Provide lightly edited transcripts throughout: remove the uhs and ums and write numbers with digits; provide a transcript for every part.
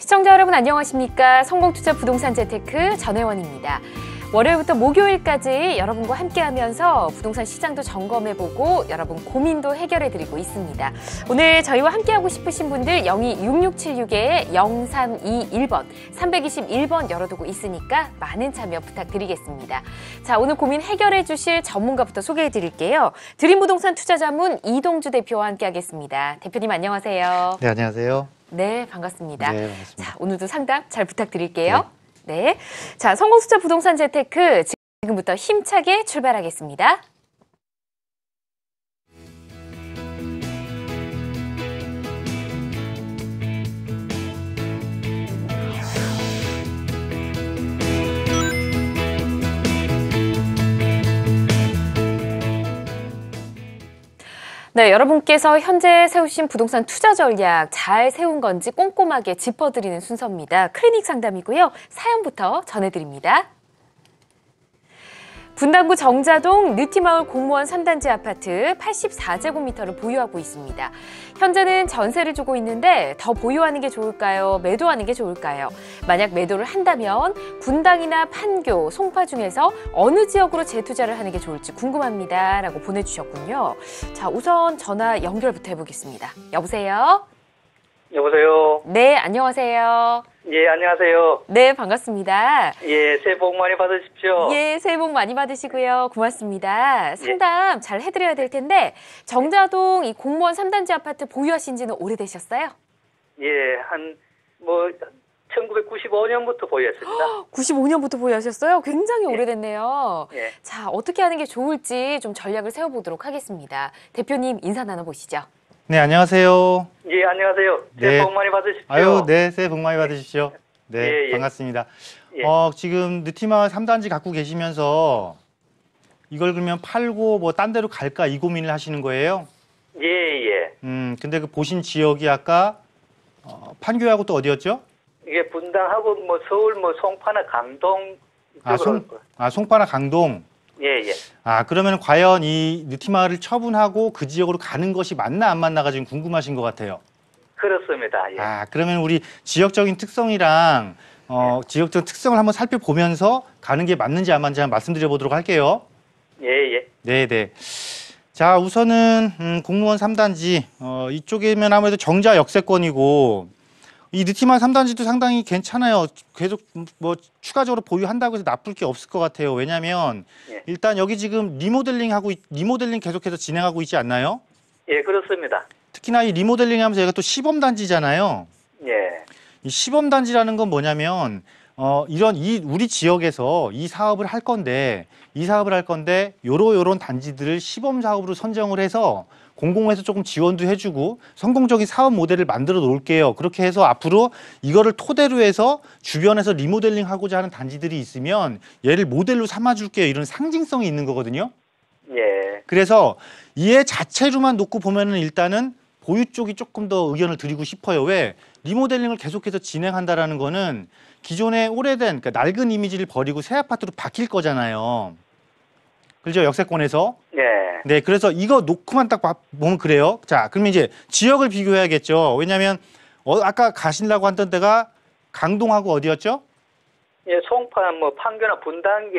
시청자 여러분 안녕하십니까? 성공투자 부동산 재테크 전혜원입니다. 월요일부터 목요일까지 여러분과 함께하면서 부동산 시장도 점검해보고 여러분 고민도 해결해드리고 있습니다. 오늘 저희와 함께하고 싶으신 분들 026666-0321번, 321번 열어두고 있으니까 많은 참여 부탁드리겠습니다. 자, 오늘 고민 해결해주실 전문가부터 소개해드릴게요. 드림부동산 투자자문 이동주 대표와 함께하겠습니다. 대표님 안녕하세요. 네, 안녕하세요. 네, 반갑습니다. 네, 반갑습니다. 자, 오늘도 상담 잘 부탁드릴게요. 네. 자, 성공투자 부동산 재테크 지금부터 힘차게 출발하겠습니다. 네, 여러분께서 현재 세우신 부동산 투자 전략 잘 세운 건지 꼼꼼하게 짚어드리는 순서입니다. 클리닉 상담이고요. 사연부터 전해드립니다. 분당구 정자동 느티마을 공무원 3단지 아파트 84제곱미터를 보유하고 있습니다. 현재는 전세를 주고 있는데 더 보유하는 게 좋을까요? 매도하는 게 좋을까요? 만약 매도를 한다면 분당이나 판교, 송파 중에서 어느 지역으로 재투자를 하는 게 좋을지 궁금합니다. 라고 보내주셨군요. 자, 우선 전화 연결부터 해보겠습니다. 여보세요? 여보세요? 네, 안녕하세요. 예, 안녕하세요. 네, 반갑습니다. 예, 새해 복 많이 받으십시오. 예, 새해 복 많이 받으시고요. 고맙습니다. 상담 잘 해드려야 될 텐데 정자동 이 공무원 3단지 아파트 보유하신 지는 오래되셨어요? 예, 1995년부터 보유했습니다. 95년부터 보유하셨어요? 굉장히 오래됐네요. 예. 자, 어떻게 하는 게 좋을지 좀 전략을 세워보도록 하겠습니다. 대표님 인사 나눠보시죠. 네, 안녕하세요. 예, 안녕하세요. 새해 네. 복 많이 받으십시오. 아유, 네, 새해 복 많이 받으십시오. 네, 예, 예. 반갑습니다. 예. 지금 느티마을 3단지 갖고 계시면서 이걸 그러면 팔고 뭐 딴 데로 갈까 이 고민을 하시는 거예요? 예, 예. 근데 그 보신 지역이 아까 판교하고 또 어디였죠? 이게 분당하고 뭐 서울 뭐 송파나 강동 이쪽으로. 송파나 강동. 예, 예. 그러면 과연 이 느티마을을 처분하고 그 지역으로 가는 것이 맞나 안 맞나가 지금 궁금하신 것 같아요. 그렇습니다. 예. 그러면 우리 지역적인 특성이랑 지역적 특성을 한번 살펴보면서 가는 게 맞는지 안 맞는지 한번 말씀드려 보도록 할게요. 예, 예. 네네. 자, 우선은 공무원 3단지 이쪽이면 아무래도 정자 역세권이고 이 느티마을 3단지도 상당히 괜찮아요. 계속 뭐 추가적으로 보유한다고 해서 나쁠 게 없을 것 같아요. 왜냐하면 예. 일단 여기 지금 리모델링 계속해서 진행하고 있지 않나요? 예, 그렇습니다. 특히나 이 리모델링 하면서 얘가 또 시범단지잖아요. 예. 이 시범단지라는 건 뭐냐면 우리 지역에서 이 사업을 할 건데 요런 단지들을 시범 사업으로 선정을 해서 공공에서 조금 지원도 해주고 성공적인 사업 모델을 만들어 놓을게요. 그렇게 해서 앞으로 이거를 토대로 해서 주변에서 리모델링 하고자 하는 단지들이 있으면 얘를 모델로 삼아줄게요. 이런 상징성이 있는 거거든요. 예. 그래서 얘 자체로만 놓고 보면은 일단은 보유 쪽이 조금 더 의견을 드리고 싶어요. 왜? 리모델링을 계속해서 진행한다라는 거는 기존의 오래된 그러니까 낡은 이미지를 버리고 새 아파트로 바뀔 거잖아요. 그렇죠? 역세권에서. 네, 그래서 이거 놓고만 딱 보면 그래요. 자, 그러면 이제 지역을 비교해야겠죠. 왜냐하면 아까 가시려고 했던 데가 강동하고 어디였죠? 예, 송파, 뭐 판교나 분당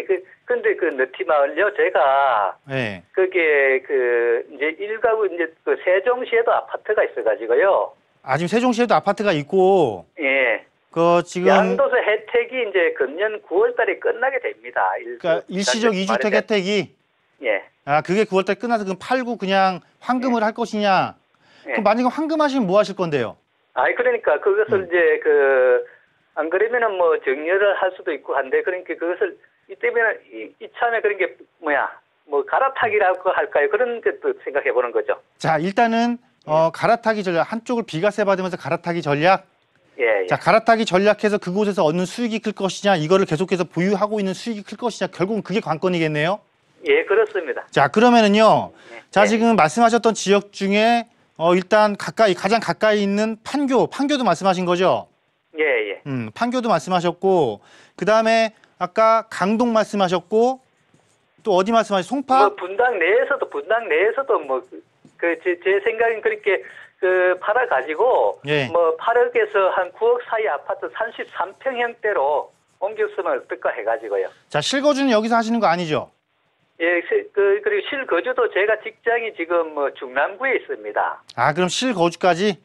근데 그 느티마을요, 제가 네. 그게 이제 일가구 이제 그 세종시에도 아파트가 있어가지고요. 지금 세종시에도 아파트가 있고. 예. 지금 양도세 혜택이 이제 금년 9월달에 끝나게 됩니다. 그러니까 일시적 2주택 혜택이. 예. 그게 9월달 끝나서 그럼 팔고 그냥 환금을 할 것이냐? 그럼 만약에 환금하시면 뭐 하실 건데요? 그러니까 그것을 이제 안 그러면은 뭐 정리를 할 수도 있고 한데 그러니까 그것을 이때면 이참에 그런 게 뭐 갈아타기라고 할까요? 그런 것도 생각해 보는 거죠. 자, 일단은 갈아타기 전략 한쪽을 비과세 받으면서 갈아타기 전략. 예. 자, 갈아타기 전략해서 그곳에서 얻는 수익이 클 것이냐, 이거를 계속해서 보유하고 있는 수익이 클 것이냐, 결국은 그게 관건이겠네요. 예, 그렇습니다. 자, 그러면은요. 자, 지금 말씀하셨던 지역 중에 일단 가장 가까이 있는 판교도 말씀하신 거죠? 예, 예. 판교도 말씀하셨고, 그 다음에 아까 강동 말씀하셨고, 또 어디 말씀하셨어요? 송파? 분당 내에서도 제 생각엔 그렇게 팔아가지고 예. 뭐 8억에서 한 9억 사이 아파트 33평형대로 옮겼으면 어떨까 해가지고요. 자, 실거주는 여기서 하시는 거 아니죠? 예, 그리고 실거주도 제가 직장이 지금 뭐 중남구에 있습니다. 아, 그럼 실거주까지?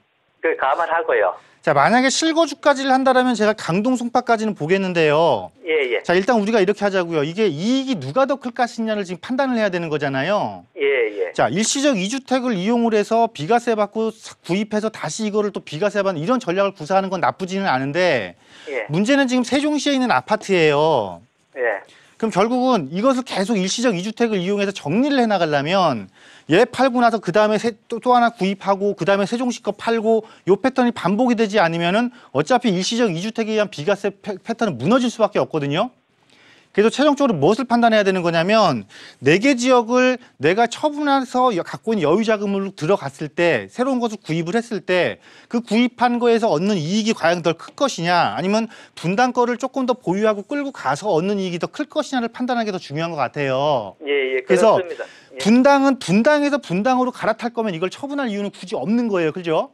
감안하고요. 자, 만약에 실거주까지를 한다면 제가 강동 송파까지는 보겠는데요. 예, 예. 자, 일단 우리가 이렇게 하자고요. 이게 이익이 누가 더 클 것이냐를 지금 판단을 해야 되는 거잖아요. 예, 예. 자, 일시적 2주택을 이용을 해서 비과세 받고 구입해서 다시 이거를 또 비과세 받는 이런 전략을 구사하는 건 나쁘지는 않은데 예. 문제는 지금 세종시에 있는 아파트예요. 예. 그럼 결국은 이것을 계속 일시적 2주택을 이용해서 정리를 해나가려면 얘 팔고 나서 그 다음에 또 하나 구입하고 그 다음에 세종시 거 팔고 요 패턴이 반복이 되지 않으면은 어차피 일시적 2주택에 의한 비과세 패턴은 무너질 수밖에 없거든요. 그래서 최종적으로 무엇을 판단해야 되는 거냐면 4개 지역을 내가 처분해서 갖고 있는 여유 자금으로 들어갔을 때 새로운 것을 구입을 했을 때 그 구입한 거에서 얻는 이익이 과연 더 클 것이냐 아니면 분당 거를 조금 더 보유하고 끌고 가서 얻는 이익이 더 클 것이냐를 판단하는 게 더 중요한 것 같아요. 예, 예. 그래서 그렇습니다. 예. 분당은 분당에서 분당으로 갈아탈 거면 이걸 처분할 이유는 굳이 없는 거예요. 그죠?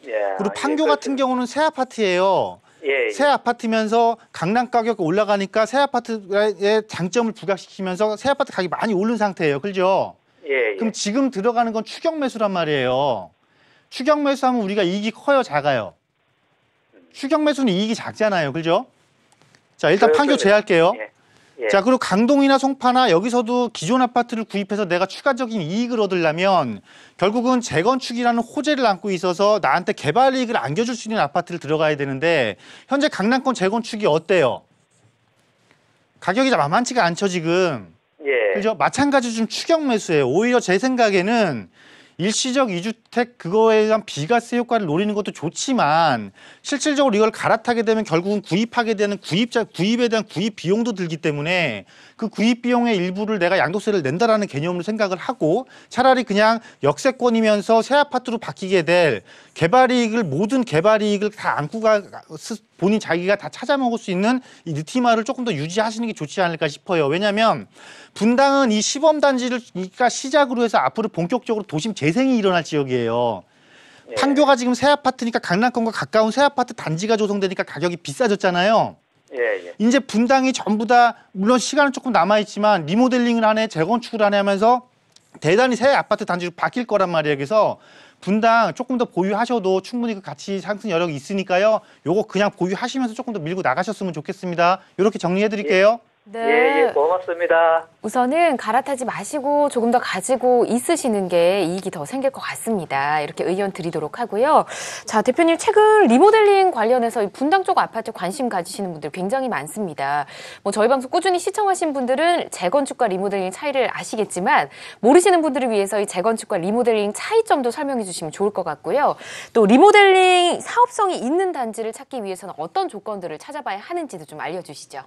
예. 그리고 판교 예, 같은 경우는 새 아파트예요. 예, 예. 새 아파트면서 강남 가격 올라가니까 새 아파트의 장점을 부각시키면서 새 아파트 가격이 많이 오른 상태예요. 그죠? 예, 예. 그럼 지금 들어가는 건 추격 매수란 말이에요. 추격 매수하면 우리가 이익이 커요, 작아요? 추격 매수는 이익이 작잖아요. 그죠? 자, 일단 판교 그렇습니다. 제할게요. 예. 예. 자, 그리고 강동이나 송파나 여기서도 기존 아파트를 구입해서 내가 추가적인 이익을 얻으려면 결국은 재건축이라는 호재를 안고 있어서 나한테 개발 이익을 안겨줄 수 있는 아파트를 들어가야 되는데 현재 강남권 재건축이 어때요? 가격이 만만치가 않죠, 지금. 예. 그죠? 마찬가지로 좀 추격 매수예요. 오히려 제 생각에는 일시적 2주택 그거에 대한 비과세 효과를 노리는 것도 좋지만 실질적으로 이걸 갈아타게 되면 결국은 구입하게 되는 구입에 대한 구입 비용도 들기 때문에 그 구입 비용의 일부를 내가 양도세를 낸다라는 개념으로 생각을 하고 차라리 그냥 역세권이면서 새 아파트로 바뀌게 될 모든 개발 이익을 다 안고 본인 자기가 다 찾아 먹을 수 있는 이 느티마를 조금 더 유지하시는 게 좋지 않을까 싶어요. 왜냐하면 분당은 이 시범단지를 시작으로 해서 앞으로 본격적으로 도심 재생이 일어날 지역이에요. 예. 판교가 지금 새 아파트니까 강남권과 가까운 새 아파트 단지가 조성되니까 가격이 비싸졌잖아요. 예, 예. 이제 분당이 전부 다 물론 시간은 조금 남아있지만 리모델링을 하네 재건축을 하네 하면서 대단히 새 아파트 단지로 바뀔 거란 말이에요. 그래서 분당 조금 더 보유하셔도 충분히 그 가치 상승 여력이 있으니까요. 요거 그냥 보유하시면서 조금 더 밀고 나가셨으면 좋겠습니다. 이렇게 정리해드릴게요. 네. 예, 예. 고맙습니다. 우선은 갈아타지 마시고 조금 더 가지고 있으시는 게 이익이 더 생길 것 같습니다. 이렇게 의견 드리도록 하고요. 자, 대표님 최근 리모델링 관련해서 이 분당 쪽 아파트 관심 가지시는 분들 굉장히 많습니다. 뭐 저희 방송 꾸준히 시청하신 분들은 재건축과 리모델링 차이를 아시겠지만 모르시는 분들을 위해서 이 재건축과 리모델링 차이점도 설명해 주시면 좋을 것 같고요. 또 리모델링 사업성이 있는 단지를 찾기 위해서는 어떤 조건들을 찾아봐야 하는지도 좀 알려주시죠.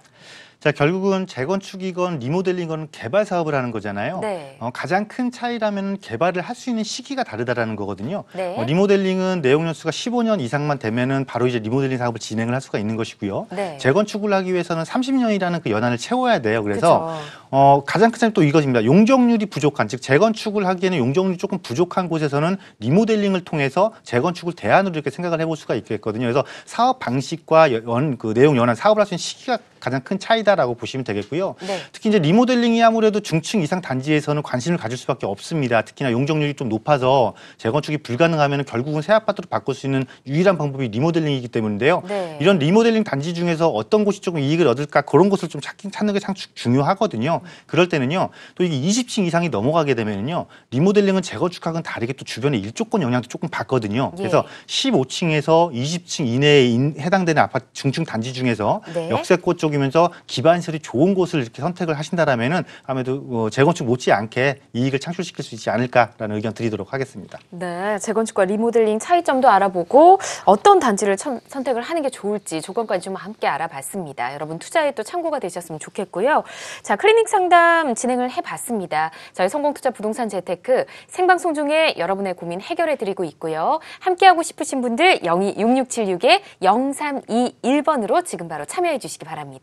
자, 결국은 재건축이건 리모델링이건 개발 사업을 하는 거잖아요. 네. 가장 큰 차이라면 개발을 할 수 있는 시기가 다르다라는 거거든요. 네. 리모델링은 내용 연수가 15년 이상만 되면은 바로 이제 리모델링 사업을 진행을 할 수가 있는 것이고요. 네. 재건축을 하기 위해서는 30년이라는 그 연한을 채워야 돼요. 그래서 그쵸. 가장 큰 차이는 또 이것입니다. 용적률이 부족한, 즉 재건축을 하기에는 용적률이 조금 부족한 곳에서는 리모델링을 통해서 재건축을 대안으로 이렇게 생각을 해볼 수가 있겠거든요. 그래서 사업 방식과 그 내용 연한 사업을 할 수 있는 시기가 가장 큰 차이다라고 보시면 되겠고요. 네. 특히 이제 리모델링이 아무래도 중층 이상 단지에서는 관심을 가질 수밖에 없습니다. 특히나 용적률이 좀 높아서 재건축이 불가능하면 결국은 새 아파트로 바꿀 수 있는 유일한 방법이 리모델링이기 때문인데요. 네. 이런 리모델링 단지 중에서 어떤 곳이 조금 이익을 얻을까 그런 곳을 좀 찾는 게 참 중요하거든요. 그럴 때는요. 또 이게 20층 이상이 넘어가게 되면요. 리모델링은 재건축하고는 다르게 또 주변의 일조권 영향도 조금 받거든요. 예. 그래서 15층에서 20층 이내에 해당되는 아파트 중층 단지 중에서 네. 역세권 쪽이면서 기반시설이 좋은 곳을 이렇게 선택을 하신다라면은 아무래도 재건축 못지않게 이익을 창출시킬 수 있지 않을까라는 의견 드리도록 하겠습니다. 네, 재건축과 리모델링 차이점도 알아보고 어떤 단지를 선택을 하는 게 좋을지 조건까지 좀 함께 알아봤습니다. 여러분 투자에 또 참고가 되셨으면 좋겠고요. 자, 클리닉 상담 진행을 해봤습니다. 저희 성공투자 부동산 재테크 생방송 중에 여러분의 고민 해결해드리고 있고요. 함께하고 싶으신 분들 026676-0321번으로 지금 바로 참여해 주시기 바랍니다.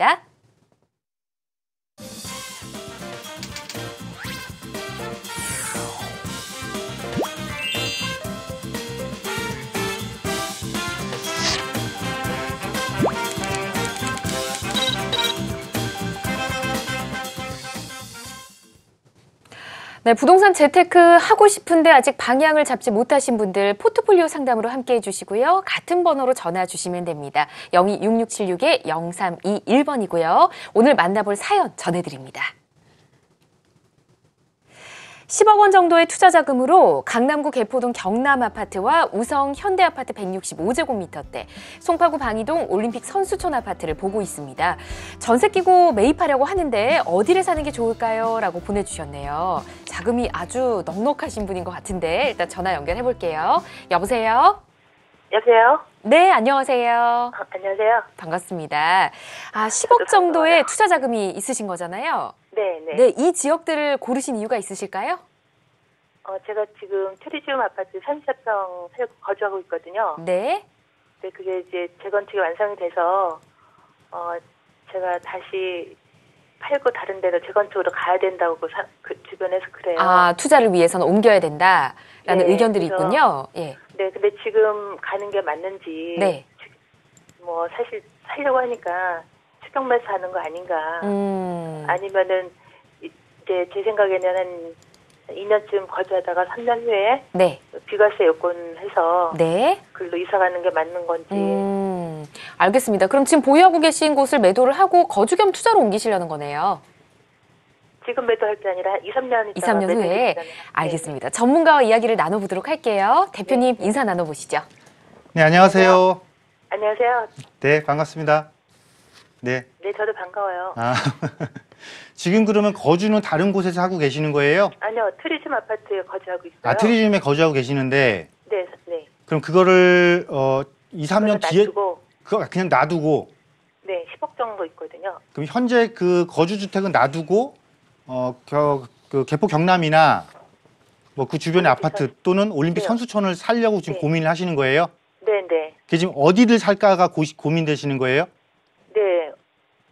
네, 부동산 재테크 하고 싶은데 아직 방향을 잡지 못하신 분들 포트폴리오 상담으로 함께해 주시고요. 같은 번호로 전화 주시면 됩니다. 026661-0321번이고요. 오늘 만나볼 사연 전해드립니다. 10억 원 정도의 투자 자금으로 강남구 개포동 경남아파트와 우성 현대아파트 165제곱미터대, 송파구 방이동 올림픽 선수촌 아파트를 보고 있습니다. 전세 끼고 매입하려고 하는데 어디를 사는 게 좋을까요? 라고 보내주셨네요. 자금이 아주 넉넉하신 분인 것 같은데 일단 전화 연결해 볼게요. 여보세요? 여보세요? 네, 안녕하세요. 안녕하세요. 반갑습니다. 10억 정도의 투자 자금이 있으신 거잖아요. 네. 네, 이 지역들을 고르신 이유가 있으실까요? 제가 지금 트리지움 아파트 34평 살고 거주하고 있거든요. 네. 근데 그게 이제 재건축이 완성이 돼서 제가 다시 팔고 다른 데로 재건축으로 가야 된다고 그 주변에서 그래요. 투자를 위해서는 옮겨야 된다라는 네, 의견들이 그래서, 있군요. 예. 네, 근데 지금 가는 게 맞는지 네. 뭐 사실 살려고 하니까 추경 매수하는 거 아닌가. 아니면은 이제 제 생각에는 한 2년쯤 거주하다가 3년 후에 네. 비과세 요건해서 네. 글로 이사 가는 게 맞는 건지. 알겠습니다. 그럼 지금 보유하고 계신 곳을 매도를 하고 거주 겸 투자로 옮기시려는 거네요. 지금 매도할 게 아니라 2, 3년 2, 3년 후에. 알겠습니다. 전문가와 이야기를 나눠보도록 할게요. 대표님 인사 나눠보시죠. 네, 안녕하세요. 안녕하세요. 네, 반갑습니다. 네. 네, 저도 반가워요. 지금 그러면 거주는 다른 곳에서 하고 계시는 거예요? 아니요, 트리즘 아파트에 거주하고 있어요. 트리즘에 거주하고 계시는데 네. 그럼 그거를 2, 3년 뒤에 놔두고, 그냥 놔두고 네, 10억 정도 있거든요. 그럼 현재 그 거주 주택은 놔두고 그 개포 경남이나 뭐 그 주변의 아파트 또는 올림픽 네. 선수촌을 살려고 지금 네. 고민을 하시는 거예요? 네. 그 지금 어디를 살까가 고민되시는 거예요? 네.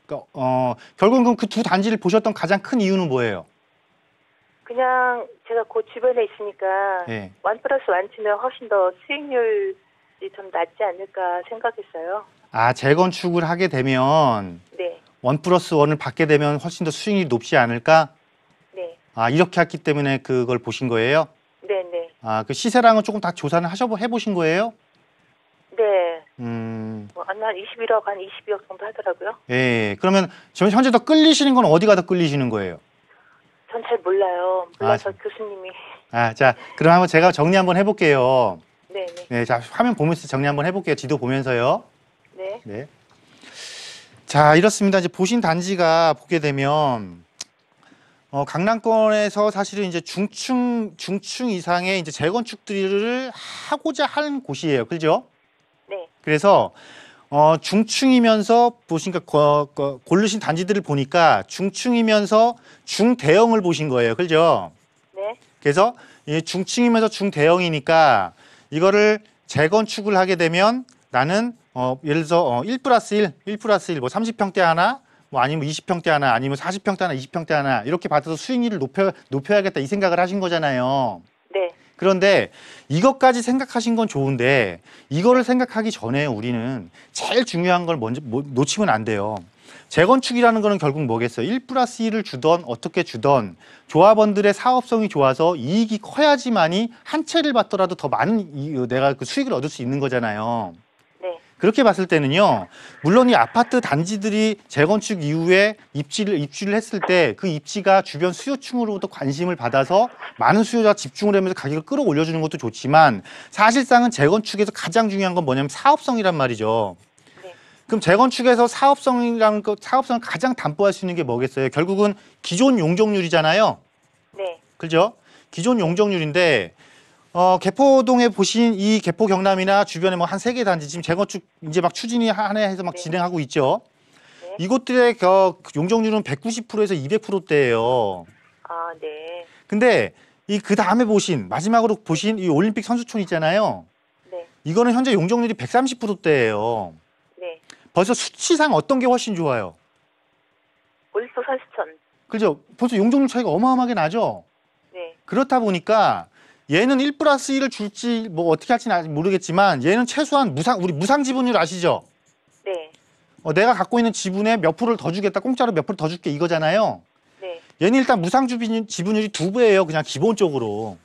그러니까 결국은 그 두 단지를 보셨던 가장 큰 이유는 뭐예요? 그냥 제가 그 주변에 있으니까 예. 1+1 치면 훨씬 더 수익률이 좀 낮지 않을까 생각했어요. 재건축을 하게 되면 네. 1+1을 받게 되면 훨씬 더 수익률이 높지 않을까? 네. 이렇게 했기 때문에 그걸 보신 거예요? 네. 그 시세랑은 조금 다 조사는 해보신 거예요? 네. 뭐 한 21억, 한 22억 정도 하더라고요. 예. 그러면 지금 현재 더 끌리시는 건 어디가 더 끌리시는 거예요? 전 잘 몰라요. 몰라서 교수님이. 자, 그럼 한번 제가 정리 한번 해볼게요. 네. 네, 자, 화면 보면서 정리 한번 해볼게요. 지도 보면서요. 네. 네. 자, 이렇습니다. 이제 보신 단지가 보게 되면 강남권에서 사실은 이제 중층 이상의 이제 재건축들을 하고자 하는 곳이에요. 그죠? 네. 그래서 중층이면서 보시니까 고르신 단지들을 보니까 중층이면서 중대형을 보신 거예요. 그죠? 네. 그래서 이 중층이면서 중대형이니까 이거를 재건축을 하게 되면 나는 예를 들어서 1+1 뭐 30평대 하나 뭐 아니면 20평대 하나 아니면 40평대 하나 20평대 하나 이렇게 받아서 수익률을 높여야겠다 이 생각을 하신 거잖아요. 네. 그런데 이것까지 생각하신 건 좋은데 이거를 생각하기 전에 우리는 제일 중요한 걸 먼저 놓치면 안 돼요. 재건축이라는 거는 결국 뭐겠어요? 1+1을 주던 어떻게 주던 조합원들의 사업성이 좋아서 이익이 커야지만이 한 채를 받더라도 더 많은 내가 그 수익을 얻을 수 있는 거잖아요. 네. 그렇게 봤을 때는요. 물론 이 아파트 단지들이 재건축 이후에 입지를 했을 때 그 입지가 주변 수요층으로부터 관심을 받아서 많은 수요자가 집중을 하면서 가격을 끌어올려주는 것도 좋지만 사실상은 재건축에서 가장 중요한 건 뭐냐면 사업성이란 말이죠. 네. 그럼 재건축에서 사업성을 가장 담보할 수 있는 게 뭐겠어요? 결국은 기존 용적률이잖아요. 네. 그죠? 기존 용적률인데 개포동에 보신 이 개포 경남이나 주변에 뭐 한 3개 단지 지금 재건축 이제 막 추진이 한 해 해서 막 네. 진행하고 있죠. 네. 이곳들의 용적률은 190%에서 200%대예요. 네. 근데 그 다음에 마지막으로 보신 이 올림픽 선수촌 있잖아요. 네. 이거는 현재 용적률이 130%대예요. 네. 벌써 수치상 어떤 게 훨씬 좋아요? 올림픽 선수촌. 그죠? 벌써 용적률 차이가 어마어마하게 나죠? 네. 그렇다 보니까 얘는 1+1을 줄지 뭐 어떻게 할지는 아직 모르겠지만 얘는 최소한 우리 무상 지분율 아시죠? 네. 내가 갖고 있는 지분에 몇 프로를 더 주겠다, 공짜로 몇 프로 더 줄게 이거잖아요. 네. 얘는 일단 무상 지분율이 2배예요. 그냥 기본적으로.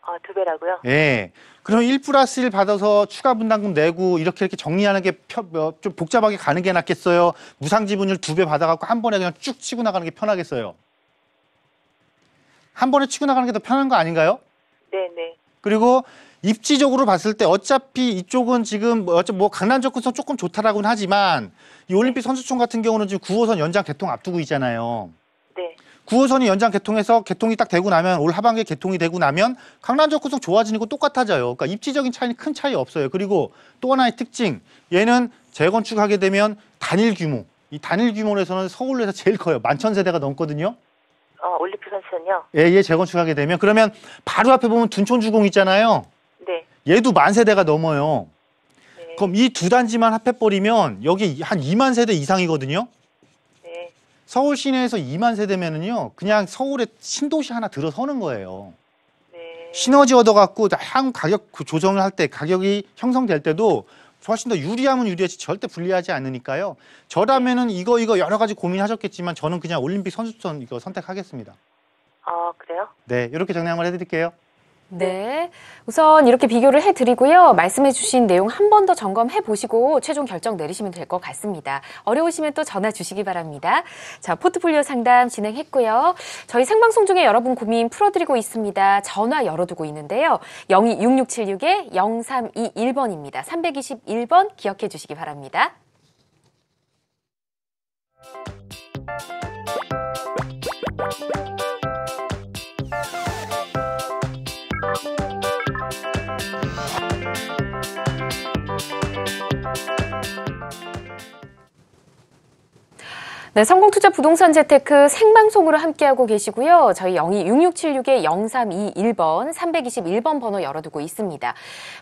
2배라고요? 예. 그럼 1+1 받아서 추가 분담금 내고 이렇게 정리하는 게 좀 복잡하게 가는 게 낫겠어요? 무상 지분율 2배 받아갖고 한 번에 그냥 쭉 치고 나가는 게 편하겠어요? 한 번에 치고 나가는 게 더 편한 거 아닌가요? 네네. 그리고 입지적으로 봤을 때 어차피 이쪽은 지금 뭐 강남 접근성 조금 좋다라고는 하지만 이 올림픽 선수촌 같은 경우는 지금 9호선 연장 개통 앞두고 있잖아요. 네. 9호선이 연장 개통해서 개통이 딱 되고 나면 올 하반기에 개통이 되고 나면 강남 접근성 좋아지는 거 똑같아져요. 그러니까 입지적인 차이는 큰 차이 없어요. 그리고 또 하나의 특징, 얘는 재건축하게 되면 단일 규모. 이 단일 규모에서는 서울에서 제일 커요. 11,000세대가 넘거든요. 올림픽 선수는요? 예, 얘 재건축하게 되면 그러면 바로 앞에 보면 둔촌주공 있잖아요. 네. 얘도 10,000세대가 넘어요. 네. 그럼 이 두 단지만 합해버리면 여기 한 2만 세대 이상이거든요. 네. 서울 시내에서 2만 세대면은요, 그냥 서울에 신도시 하나 들어서는 거예요. 네. 시너지 얻어갖고 향 가격 조정을 할 때 가격이 형성될 때도 훨씬 더 유리하면 유리하지 절대 불리하지 않으니까요. 저라면은 이거 여러 가지 고민하셨겠지만 저는 그냥 올림픽 선수촌 이거 선택하겠습니다. 그래요? 네, 이렇게 정리 한번 해드릴게요. 네. 우선 이렇게 비교를 해드리고요. 말씀해주신 내용 한 번 더 점검해보시고 최종 결정 내리시면 될 것 같습니다. 어려우시면 또 전화 주시기 바랍니다. 자, 포트폴리오 상담 진행했고요. 저희 생방송 중에 여러분 고민 풀어드리고 있습니다. 전화 열어두고 있는데요. 0266-0321번입니다. 321번 기억해 주시기 바랍니다. 네, 성공투자 부동산 재테크 생방송으로 함께하고 계시고요. 저희 026676-0321번, 321번 번호 열어두고 있습니다.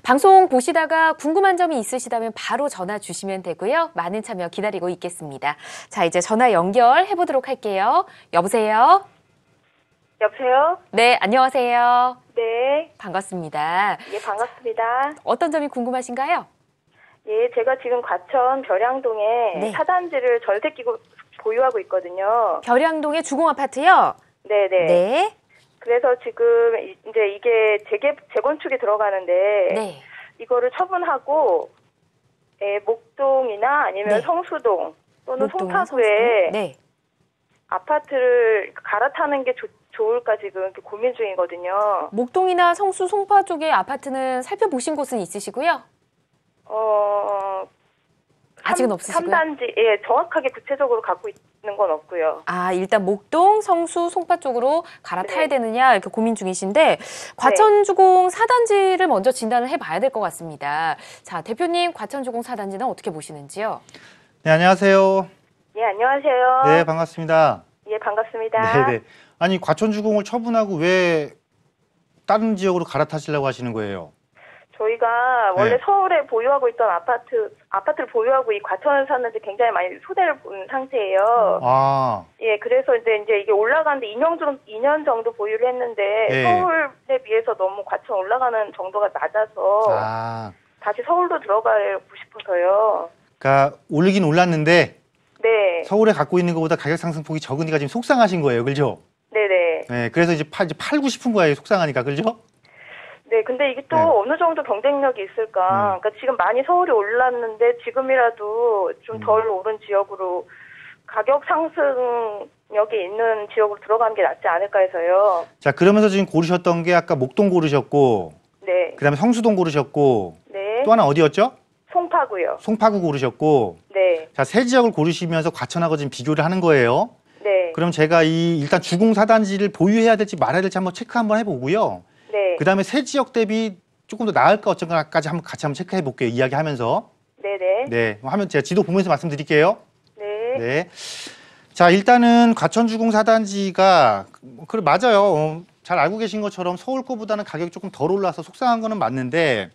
방송 보시다가 궁금한 점이 있으시다면 바로 전화 주시면 되고요. 많은 참여 기다리고 있겠습니다. 자, 이제 전화 연결해 보도록 할게요. 여보세요? 여보세요? 네, 안녕하세요. 네. 반갑습니다. 예, 반갑습니다. 어떤 점이 궁금하신가요? 예, 제가 지금 과천 벼량동에 네. 사단지를 전세 끼고 보유하고 있거든요. 벼량동의 주공아파트요? 네네. 네. 그래서 지금 이제 이게 재건축에 들어가는데 네. 이거를 처분하고 목동이나 아니면 네. 성수동 또는 목동이나 송파구에 성수동? 네. 아파트를 갈아타는 게 좋을까 지금 이렇게 고민 중이거든요. 목동이나 성수, 송파 쪽의 아파트는 살펴보신 곳은 있으시고요? 아직은 없으시고요? 3단지, 예, 정확하게 구체적으로 갖고 있는 건 없고요. 아, 일단 목동, 성수, 송파 쪽으로 갈아타야 네. 되느냐 이렇게 고민 중이신데 과천주공 4단지를 먼저 진단을 해봐야 될 것 같습니다. 자, 대표님 과천주공 4단지는 어떻게 보시는지요? 네, 안녕하세요. 예, 안녕하세요. 네, 반갑습니다. 예, 반갑습니다. 네네. 아니, 과천주공을 처분하고 왜 다른 지역으로 갈아타시려고 하시는 거예요? 저희가 원래 네. 서울에 보유하고 있던 아파트를 보유하고 이 과천을 샀는데 굉장히 많이 소대를 본 상태예요. 아, 예, 그래서 이제 이게 올라가는데 2년 정도 보유를 했는데 네. 서울에 비해서 너무 과천 올라가는 정도가 낮아서 다시 서울로 들어가고 싶어서요. 그러니까 오르긴 올랐는데 네. 서울에 갖고 있는 것보다 가격 상승폭이 적으니까 지금 속상하신 거예요, 그렇죠? 네네. 네, 그래서 이제 팔고 싶은 거예요, 속상하니까, 그렇죠? 네, 근데 이게 또 네. 어느 정도 경쟁력이 있을까? 그러니까 지금 많이 서울이 올랐는데 지금이라도 좀 덜 오른 지역으로 가격 상승력이 있는 지역으로 들어가는 게 낫지 않을까 해서요. 자, 그러면서 지금 고르셨던 게 아까 목동 고르셨고, 네. 그다음에 성수동 고르셨고, 네. 또 하나 어디였죠? 송파구요. 송파구 고르셨고, 네. 자, 세 지역을 고르시면서 과천하고 지금 비교를 하는 거예요. 네. 그럼 제가 일단 주공 4단지를 보유해야 될지 말아야 될지 한번 체크 한번 해보고요. 네. 그다음에 세 지역 대비 조금 더 나을까 어쩐가까지 같이 한번 체크해 볼게요. 이야기하면서. 네네. 네. 하면 제가 지도 보면서 말씀드릴게요. 네. 네. 자, 일단은 과천주공 4단지가 그래 맞아요. 잘 알고 계신 것처럼 서울 거보다는 가격이 조금 덜 올라서 속상한 거는 맞는데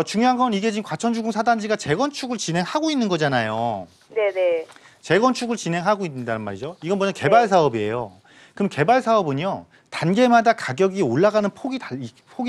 중요한 건 이게 지금 과천주공 4단지가 재건축을 진행하고 있는 거잖아요. 네네. 재건축을 진행하고 있다는 말이죠. 이건 뭐냐 개발 사업이에요. 그럼 개발 사업은요. 단계마다 가격이 올라가는 폭이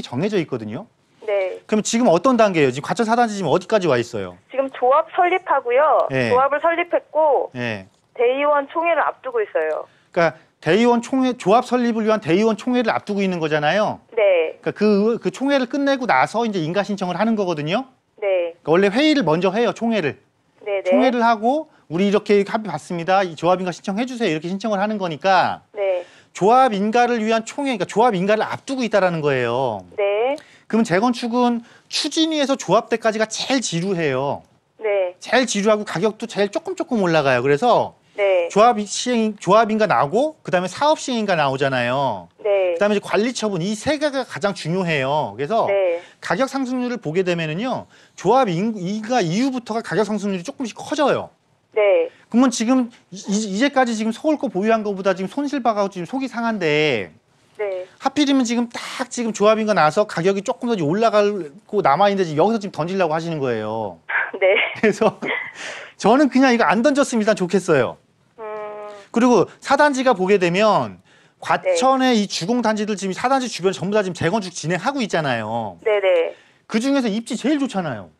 정해져 있거든요. 네. 그럼 지금 어떤 단계예요? 지금 과천 4단지 지금 어디까지 와 있어요? 지금 조합 설립하고요. 네. 조합을 설립했고 예. 대의원 총회를 앞두고 있어요. 그러니까 대의원 총회 조합 설립을 위한 대의원 총회를 앞두고 있는 거잖아요. 네. 그러니까 그 총회를 끝내고 나서 이제 인가 신청을 하는 거거든요. 네. 그러니까 원래 회의를 먼저 해요. 총회를. 네네. 총회를 하고 우리 이렇게 합의 봤습니다. 이 조합 인가 신청해 주세요. 이렇게 신청을 하는 거니까 네. 조합 인가를 위한 총회, 그러니까 조합 인가를 앞두고 있다라는 거예요. 네. 그러면 재건축은 추진위에서 조합 때까지가 제일 지루해요. 네. 제일 지루하고 가격도 제일 조금 올라가요. 그래서 네. 조합 인가 나오고 그다음에 사업 시행 인가 나오잖아요. 네. 그다음에 이제 관리 처분 이 세 개가 가장 중요해요. 그래서 네. 가격 상승률을 보게 되면은요. 조합 인가 이후부터가 가격 상승률이 조금씩 커져요. 네. 그러면 지금 이제까지 지금 서울 거 보유한 거보다 지금 손실 봐가지고 지금 속이 상한데 네. 하필이면 지금 딱 지금 조합인가 나서 가격이 조금 더 올라가고 남아있는데 지금 여기서 지금 던지려고 하시는 거예요. 네. 그래서 저는 그냥 이거 안 던졌으면 일단 좋겠어요. 그리고 사단지가 보게 되면 과천의 이 주공단지들 지금 사단지 주변 전부 다 지금 재건축 진행하고 있잖아요. 네네. 그 중에서 입지 제일 좋잖아요.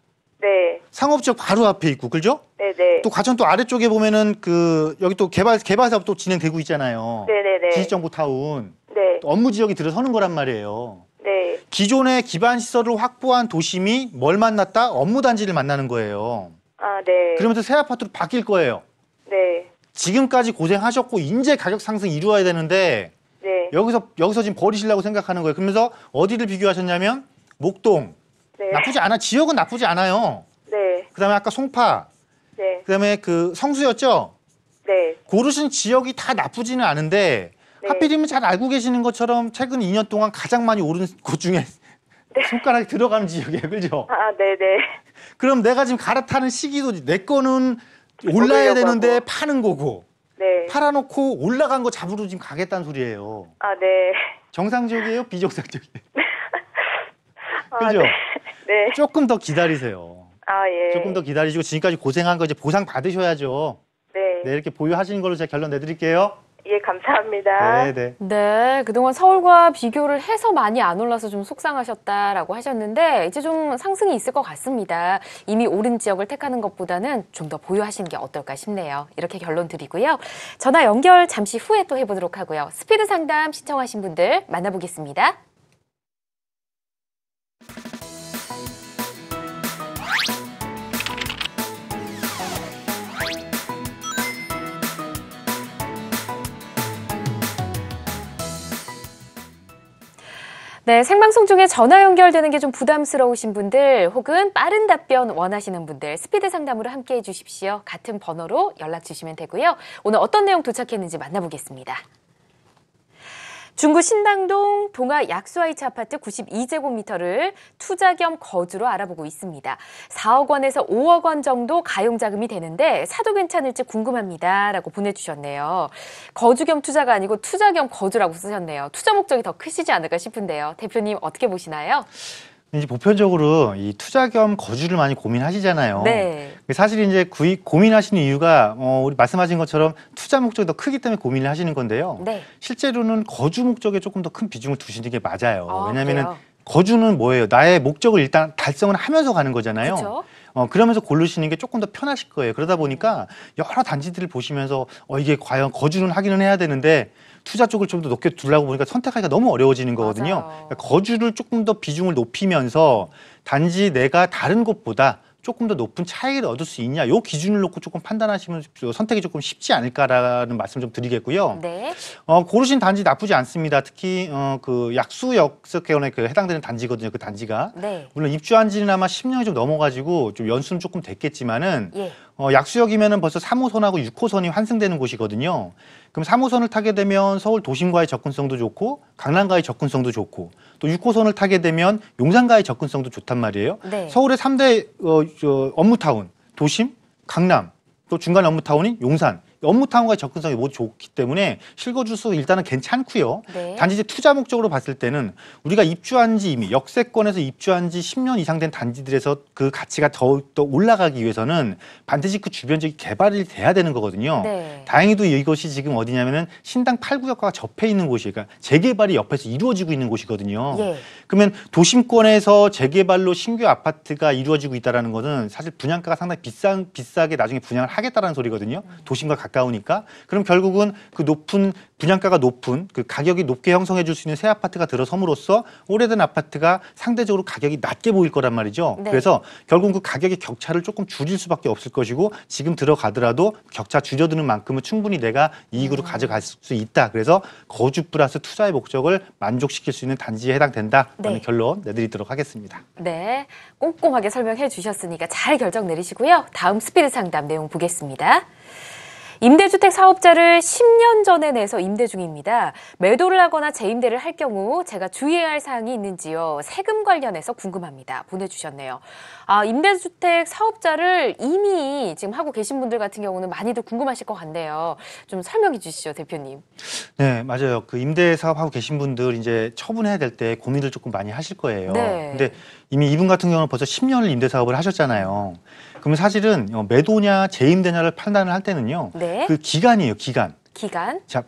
네. 상업지역 바로 앞에 있고, 그죠? 네네. 또 과천 또 아래쪽에 보면은 그 여기 또 개발 사업 또 진행되고 있잖아요. 네네네. 기술정보타운. 네. 또 업무 지역이 들어서는 거란 말이에요. 네. 기존의 기반 시설을 확보한 도심이 뭘 만났다? 업무 단지를 만나는 거예요. 아, 네. 그러면서 새 아파트로 바뀔 거예요. 네. 지금까지 고생하셨고 이제 가격 상승 이루어야 되는데 네. 여기서 지금 버리시려고 생각하는 거예요. 그러면서 어디를 비교하셨냐면 목동. 네. 나쁘지 않아. 지역은 나쁘지 않아요. 네. 그다음에 아까 송파. 네. 그다음에 그 성수였죠. 네. 고르신 지역이 다 나쁘지는 않은데 네. 하필이면 잘 알고 계시는 것처럼 최근 2년 동안 가장 많이 오른 곳 중에 손가락이 들어가는 지역이에요. 그죠? 아, 네네. 그럼 내가 지금 갈아타는 시기도 내 거는 올라야 오르려고 되는데 하고. 파는 거고 네. 팔아놓고 올라간 거 잡으러 지금 가겠다는 소리예요. 아, 네. 정상적이에요? 비정상적이에요? 아, 그죠? 네. 네. 조금 더 기다리세요. 아, 예. 조금 더 기다리시고 지금까지 고생한 거 이제 보상 받으셔야죠. 네. 네, 이렇게 보유하시는 걸로 제가 결론 내드릴게요. 예, 감사합니다. 네, 네. 네, 그동안 서울과 비교를 해서 많이 안 올라서 좀 속상하셨다라고 하셨는데 이제 좀 상승이 있을 것 같습니다. 이미 오른 지역을 택하는 것보다는 좀 더 보유하시는 게 어떨까 싶네요. 이렇게 결론 드리고요. 전화 연결 잠시 후에 또 해보도록 하고요. 스피드 상담 신청하신 분들 만나보겠습니다. 네, 생방송 중에 전화 연결되는 게 좀 부담스러우신 분들 혹은 빠른 답변 원하시는 분들 스피드 상담으로 함께해 주십시오. 같은 번호로 연락 주시면 되고요. 오늘 어떤 내용 도착했는지 만나보겠습니다. 중구 신당동 동아 약수아이츠 아파트 92제곱미터를 투자 겸 거주로 알아보고 있습니다. 4억 원에서 5억 원 정도 가용자금이 되는데 사도 괜찮을지 궁금합니다. 라고 보내주셨네요. 거주 겸 투자가 아니고 투자 겸 거주라고 쓰셨네요. 투자 목적이 더 크시지 않을까 싶은데요. 대표님 어떻게 보시나요? 이제 보편적으로 이 투자 겸 거주를 많이 고민하시잖아요. 네. 사실 이제 고민하시는 이유가 우리 말씀하신 것처럼 투자 목적이 더 크기 때문에 고민을 하시는 건데요. 네. 실제로는 거주 목적에 조금 더 큰 비중을 두시는 게 맞아요. 아, 왜냐하면 그래요? 거주는 뭐예요? 나의 목적을 일단 달성을 하면서 가는 거잖아요. 그렇죠. 그러면서 고르시는 게 조금 더 편하실 거예요. 그러다 보니까 여러 단지들을 보시면서 이게 과연 거주는 하기는 해야 되는데 투자 쪽을 좀 더 높게 두려고 보니까 선택하기가 너무 어려워지는 거거든요. 맞아요. 그러니까 거주를 조금 더 비중을 높이면서 단지 내가 다른 곳보다 조금 더 높은 차익을 얻을 수 있냐, 요 기준을 놓고 조금 판단하시면 선택이 조금 쉽지 않을까라는 말씀 좀 드리겠고요. 네. 고르신 단지 나쁘지 않습니다. 특히 그 약수역세권에 그 해당되는 단지거든요. 그 단지가. 네. 물론 입주한 지는 아마 10년이 좀 넘어가지고 좀 연수는 조금 됐겠지만은 예. 약수역이면은 벌써 3호선하고 6호선이 환승되는 곳이거든요. 그럼 3호선을 타게 되면 서울 도심과의 접근성도 좋고 강남과의 접근성도 좋고 또 6호선을 타게 되면 용산과의 접근성도 좋단 말이에요. 네. 서울의 3대 업무타운, 도심, 강남, 또 중간 업무타운인 용산. 업무타운과의 접근성이 모두 좋기 때문에 실거주수 일단은 괜찮고요. 네. 단지 이제 투자 목적으로 봤을 때는 우리가 입주한 지 이미 역세권에서 입주한 지 10년 이상 된 단지들에서 그 가치가 더욱더 올라가기 위해서는 반드시 그 주변 지역이 개발이 돼야 되는 거거든요. 네. 다행히도 이것이 지금 어디냐면은 신당 8구역과 접해 있는 곳이에요. 그러니까 재개발이 옆에서 이루어지고 있는 곳이거든요. 예. 그러면 도심권에서 재개발로 신규 아파트가 이루어지고 있다는 것은 사실 분양가가 상당히 비싸게 나중에 분양을 하겠다는 소리거든요. 도심과 가까이 가까우니까 그럼 결국은 그 높은 분양가가 높은 그 가격이 높게 형성해 줄 수 있는 새 아파트가 들어섬으로써 오래된 아파트가 상대적으로 가격이 낮게 보일 거란 말이죠. 네. 그래서 결국 그 가격의 격차를 조금 줄일 수밖에 없을 것이고 지금 들어가더라도 격차 줄여드는 만큼은 충분히 내가 이익으로 가져갈 수 있다. 그래서 거주 플러스 투자의 목적을 만족시킬 수 있는 단지에 해당된다라는 네. 결론 내드리도록 하겠습니다. 네, 꼼꼼하게 설명해 주셨으니까 잘 결정 내리시고요. 다음 스피드 상담 내용 보겠습니다. 임대주택 사업자를 10년 전에 내서 임대 중입니다. 매도를 하거나 재임대를 할 경우 제가 주의해야 할 사항이 있는지요? 세금 관련해서 궁금합니다. 보내주셨네요. 임대주택 사업자를 이미 지금 하고 계신 분들 같은 경우는 많이들 궁금하실 것 같네요. 좀 설명해 주시죠, 대표님. 네, 맞아요. 그 임대 사업하고 계신 분들 이제 처분해야 될 때 고민을 조금 많이 하실 거예요. 네. 근데 이미 이분 같은 경우는 벌써 10년을 임대 사업을 하셨잖아요. 그러면 사실은 매도냐 재임대냐를 판단을 할 때는요. 네. 그 기간이에요, 기간. 기간. 자,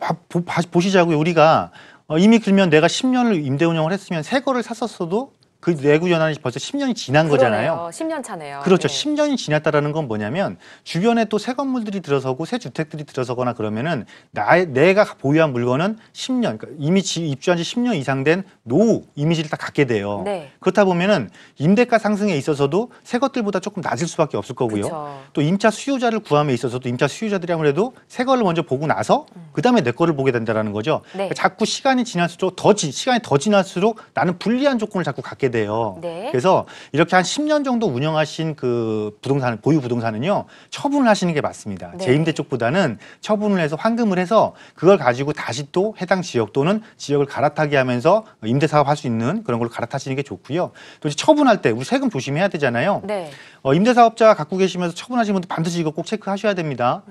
보시자고요. 우리가 이미 그러면 내가 10년을 임대 운영을 했으면 새 거를 샀었어도 그 내구 연한이 벌써 10년이 지난 거잖아요. 10년 차네요. 그렇죠. 네. 10년이 지났다라는 건 뭐냐면 주변에 또 새 건물들이 들어서고 새 주택들이 들어서거나 그러면은 내가 보유한 물건은 10년, 그러니까 이미 입주한 지 10년 이상 된 노후 이미지를 다 갖게 돼요. 네. 그렇다 보면은 임대가 상승에 있어서도 새 것들보다 조금 낮을 수밖에 없을 거고요. 그쵸. 또 임차 수요자를 구함에 있어서도 임차 수요자들이 아무래도 새 거를 먼저 보고 나서 그다음에 내 거를 보게 된다라는 거죠. 네. 그러니까 자꾸 시간이 지날수록 시간이 더 지날수록 나는 불리한 조건을 자꾸 갖게 돼요. 네. 그래서 이렇게 한 10년 정도 운영하신 그 부동산, 보유 부동산은요, 처분을 하시는 게 맞습니다. 네. 재임대 쪽보다는 처분을 해서 환금을 해서 그걸 가지고 다시 또 해당 지역 또는 지역을 갈아타게 하면서 임대 사업 할 수 있는 그런 걸로 갈아타시는 게 좋고요. 또 이제 처분할 때 우리 세금 조심해야 되잖아요. 네. 임대 사업자 갖고 계시면서 처분하시는 분들 반드시 이거 꼭 체크하셔야 됩니다.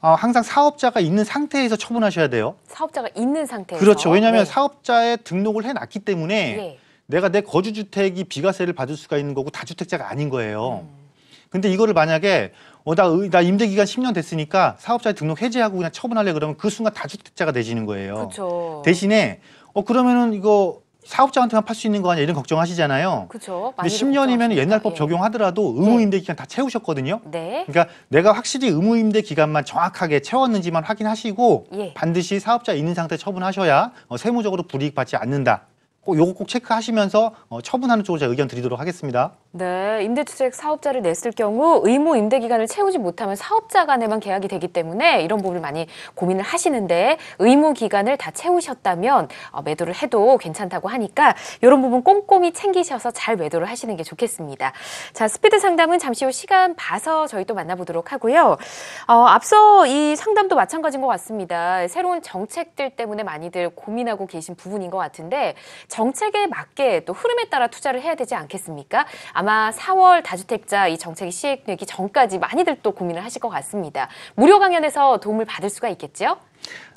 항상 사업자가 있는 상태에서 처분하셔야 돼요. 사업자가 있는 상태에서. 그렇죠. 왜냐하면 네. 사업자의 등록을 해놨기 때문에 예. 내가 내 거주주택이 비과세를 받을 수가 있는 거고 다주택자가 아닌 거예요. 근데 이거를 만약에 나 임대기간 10년 됐으니까 사업자 등록 해제하고 그냥 처분하려 그러면 그 순간 다주택자가 되시는 거예요. 그렇죠. 대신에 그러면은 이거 사업자한테만 팔 수 있는 거 아니야 이런 걱정하시잖아요. 그렇죠. 근데 10년이면 옛날 법 적용하더라도 의무임대 기간 다 채우셨거든요. 네. 그러니까 내가 확실히 의무임대 기간만 정확하게 채웠는지만 확인하시고 예. 반드시 사업자 있는 상태 처분하셔야 세무적으로 불이익 받지 않는다. 요거 꼭 체크하시면서 처분하는 쪽으로 제가 의견 드리도록 하겠습니다. 네, 임대주택 사업자를 냈을 경우 의무 임대 기간을 채우지 못하면 사업자 간에만 계약이 되기 때문에 이런 부분을 많이 고민을 하시는데 의무 기간을 다 채우셨다면 매도를 해도 괜찮다고 하니까 이런 부분 꼼꼼히 챙기셔서 잘 매도를 하시는 게 좋겠습니다. 자, 스피드 상담은 잠시 후 시간 봐서 저희 또 만나보도록 하고요. 앞서 이 상담도 마찬가지인 것 같습니다. 새로운 정책들 때문에 많이들 고민하고 계신 부분인 것 같은데 정책에 맞게 또 흐름에 따라 투자를 해야 되지 않겠습니까? 아마 4월 다주택자 이 정책이 시행되기 전까지 많이들 또 고민을 하실 것 같습니다. 무료 강연에서 도움을 받을 수가 있겠죠?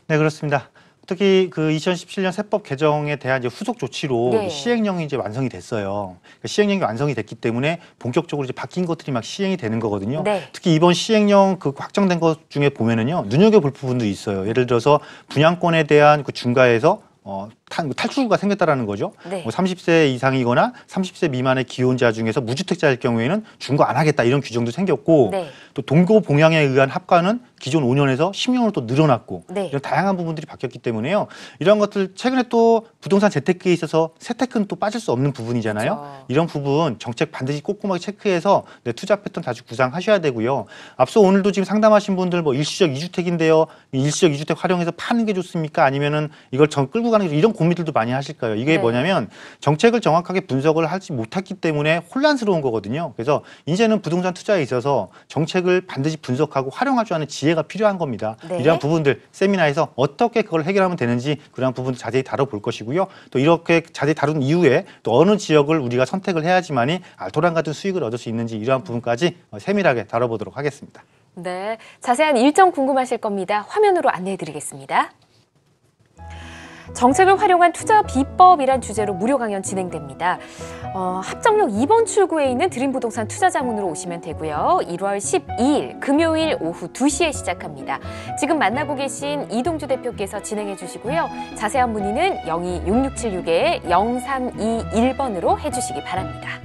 네, 그렇습니다. 특히 그 2017년 세법 개정에 대한 이제 후속 조치로 네. 시행령이 이제 완성이 됐어요. 그러니까 시행령이 완성이 됐기 때문에 본격적으로 이제 바뀐 것들이 막 시행이 되는 거거든요. 네. 특히 이번 시행령 그 확정된 것 중에 보면은요, 눈여겨볼 부분도 있어요. 예를 들어서 분양권에 대한 그 중과에서 탈출구가 생겼다라는 거죠. 네. 30세 이상이거나 30세 미만의 기혼자 중에서 무주택자일 경우에는 중과 안 하겠다 이런 규정도 생겼고 네. 또 동거 봉양에 의한 합과는 기존 5년에서 10년으로 또 늘어났고 네. 이런 다양한 부분들이 바뀌었기 때문에요. 이런 것들 최근에 또 부동산 재테크에 있어서 세테크는 또 빠질 수 없는 부분이잖아요. 그렇죠. 이런 부분 정책 반드시 꼼꼼하게 체크해서 내 투자 패턴 다시 구상하셔야 되고요. 앞서 오늘도 지금 상담하신 분들 일시적 2주택인데요. 일시적 2주택 활용해서 파는 게 좋습니까? 아니면은 이걸 끌고 가는 게 이런 고민들도 많이 하실 거예요. 이게 네. 뭐냐면 정책을 정확하게 분석을 하지 못했기 때문에 혼란스러운 거거든요. 그래서 이제는 부동산 투자에 있어서 정책을 반드시 분석하고 활용할 줄 아는 지혜가 필요한 겁니다. 네. 이러한 부분들 세미나에서 어떻게 그걸 해결하면 되는지 그러한 부분도 자세히 다뤄볼 것이고요. 또 이렇게 자세히 다룬 이후에 또 어느 지역을 우리가 선택을 해야지만이 알토란 같은 수익을 얻을 수 있는지 이러한 부분까지 세밀하게 다뤄보도록 하겠습니다. 네, 자세한 일정 궁금하실 겁니다. 화면으로 안내해 드리겠습니다. 정책을 활용한 투자 비법이란 주제로 무료 강연 진행됩니다. 합정역 2번 출구에 있는 드림부동산 투자자문으로 오시면 되고요. 1월 12일 금요일 오후 2시에 시작합니다. 지금 만나고 계신 이동주 대표께서 진행해 주시고요. 자세한 문의는 026661-0321번으로 해주시기 바랍니다.